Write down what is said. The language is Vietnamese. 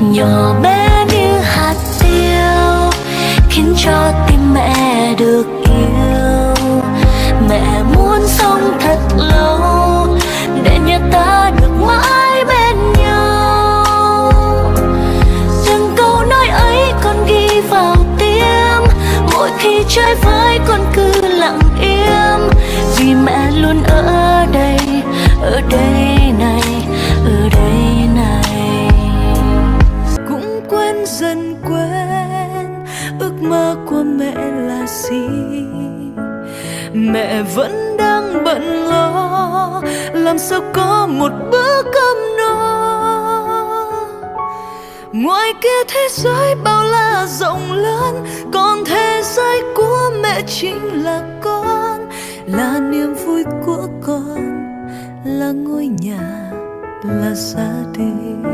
nhỏ bé như hạt tiêu, khiến cho tim mẹ được yêu. Mẹ muốn sống thật lâu để nhà ta được mãi bên nhau. Từng câu nói ấy con ghi vào tim, mỗi khi chơi với con cứ lặng im, vì mẹ luôn ở đây, ở đây này, ở đây này. Cũng quên dần quên ước mơ của mẹ là gì. Mẹ vẫn đang bận lo làm sao có một bữa cơm no. Ngoài kia thế giới bao la rộng lớn, còn thế giới của mẹ chính là con, là niềm vui của con, là ngôi nhà, là gia đình.